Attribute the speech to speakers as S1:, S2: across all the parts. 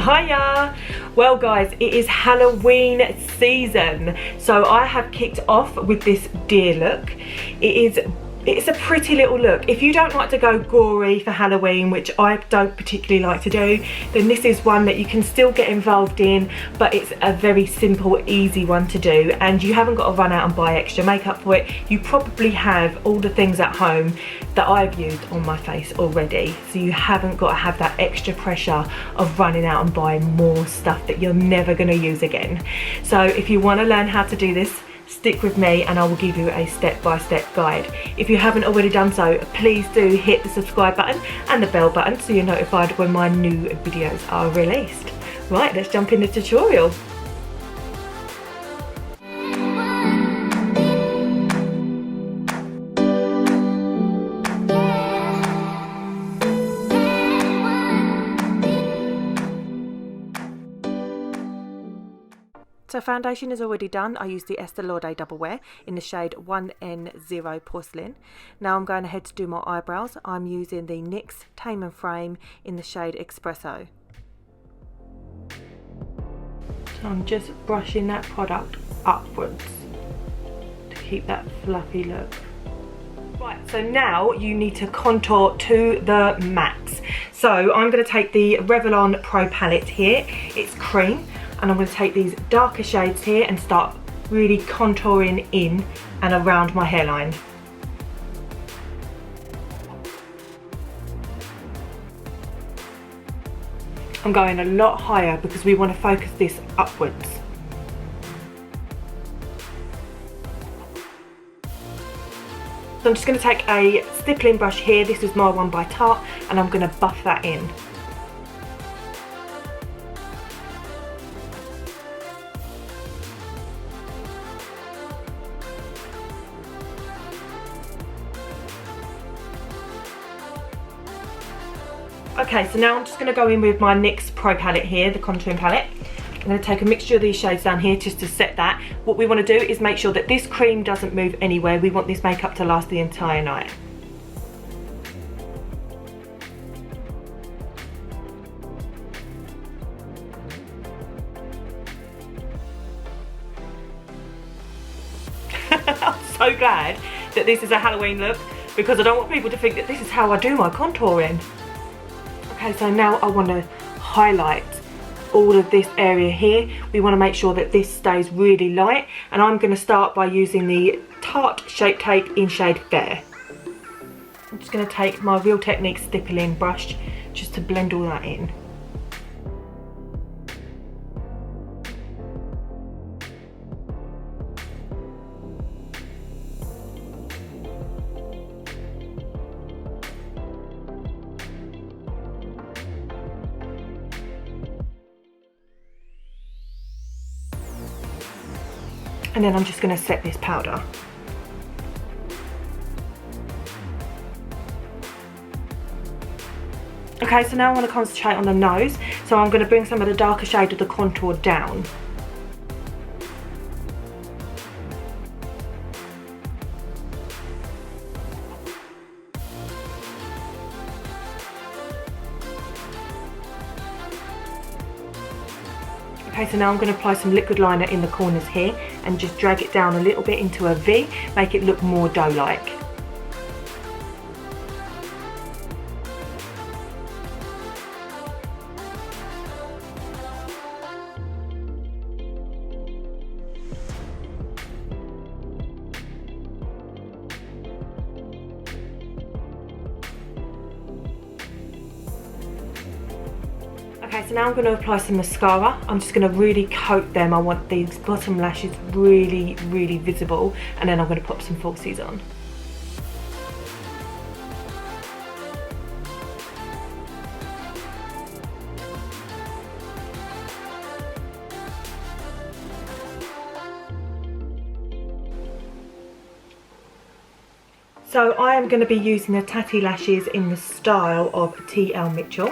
S1: Hiya! Well guys, it is Halloween season, so I have kicked off with this deer look. It's a pretty little look. If you don't like to go gory for Halloween, which I don't particularly like to do, then this is one that you can still get involved in, but it's a very simple, easy one to do, and you haven't got to run out and buy extra makeup for it. You probably have all the things at home that I've used on my face already, so you haven't got to have that extra pressure of running out and buying more stuff that you're never going to use again. So if you want to learn how to do this, stick with me and I will give you a step-by-step guide. If you haven't already done so, please do hit the subscribe button and the bell button so you're notified when my new videos are released. Right, let's jump in the tutorial. So foundation is already done. I used the Estee Lauder Double Wear in the shade 1N0 Porcelain. Now I'm going ahead to do my eyebrows. I'm using the NYX Tame Frame in the shade Espresso. So I'm just brushing that product upwards to keep that fluffy look. Right, so now you need to contour to the max. So I'm going to take the Revlon Pro palette here. It's cream. And I'm going to take these darker shades here and start really contouring in and around my hairline. I'm going a lot higher because we want to focus this upwards. So I'm just going to take a stippling brush here, this is my one by Tarte, and I'm going to buff that in. Okay, so now I'm just going to go in with my NYX Pro palette here, the contouring palette. I'm going to take a mixture of these shades down here just to set that. What we want to do is make sure that this cream doesn't move anywhere. We want this makeup to last the entire night. I'm so glad that this is a Halloween look because I don't want people to think that this is how I do my contouring. Okay, so now I want to highlight all of this area here. We want to make sure that this stays really light, and I'm going to start by using the Tarte Shape Tape in shade Fair. I'm just going to take my Real Techniques stippling brush just to blend all that in. And then I'm just going to set this powder. Okay, so now I want to concentrate on the nose, so I'm going to bring some of the darker shade of the contour down. Okay, so now I'm going to apply some liquid liner in the corners here and just drag it down a little bit into a V, make it look more dough-like. Okay, so now I'm going to apply some mascara. I'm just going to really coat them. I want these bottom lashes really, really visible, and then I'm going to pop some falsies on. So I am going to be using the Tatti Lashes in the style of T.L. Mitchell.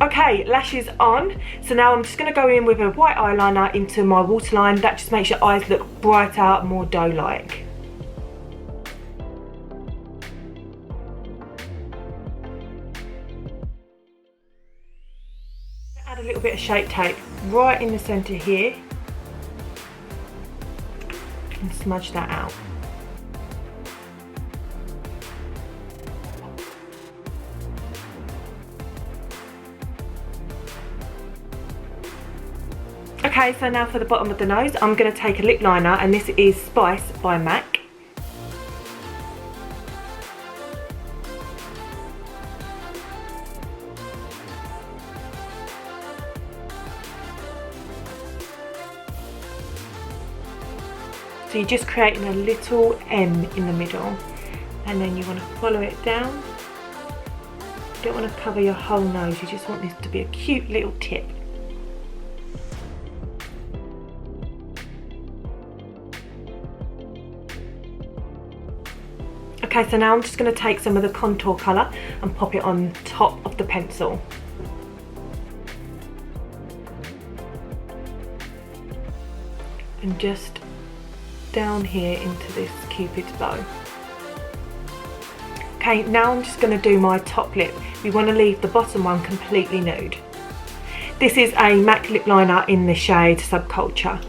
S1: Okay, lashes on. So now I'm just going to go in with a white eyeliner into my waterline. That just makes your eyes look brighter, more dough-like. a little bit of Shape Tape right in the centre here and smudge that out. Okay, so now for the bottom of the nose, I'm going to take a lip liner, and this is Spice by M.A.C. So you're just creating a little M in the middle, and then you want to follow it down. You don't want to cover your whole nose, you just want this to be a cute little tip. Okay, so now I'm just going to take some of the contour colour and pop it on top of the pencil. And just down here into this Cupid's bow. Okay, now I'm just going to do my top lip. We want to leave the bottom one completely nude. This is a MAC lip liner in the shade Subculture.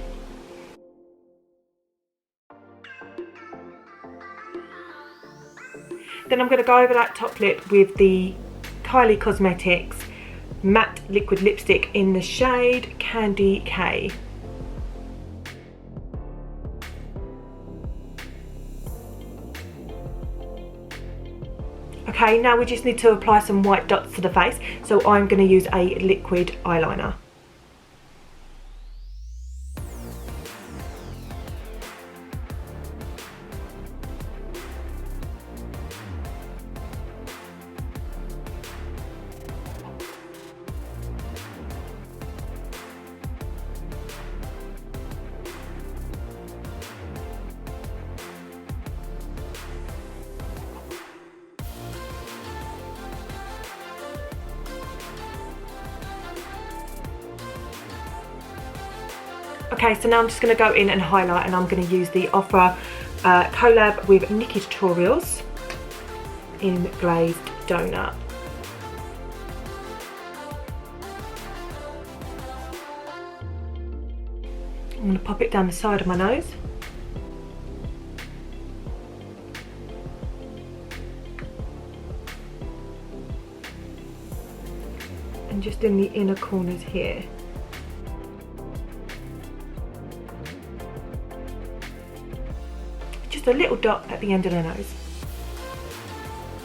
S1: Then I'm going to go over that top lip with the Kylie Cosmetics Matte Liquid Lipstick in the shade Candy K. Okay, now we just need to apply some white dots to the face, so I'm going to use a liquid eyeliner. Okay, so now I'm just going to go in and highlight, and I'm going to use the OFRA collab with Nikki Tutorials in Glazed Donut. I'm going to pop it down the side of my nose. And just in the inner corners here. Just a little dot at the end of the nose.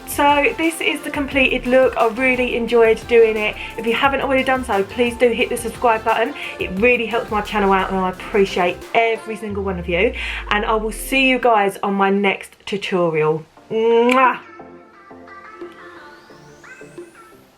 S1: So this is the completed look. I really enjoyed doing it. If you haven't already done so, please do hit the subscribe button. It really helps my channel out, and I appreciate every single one of you. And I will see you guys on my next tutorial. Mwah!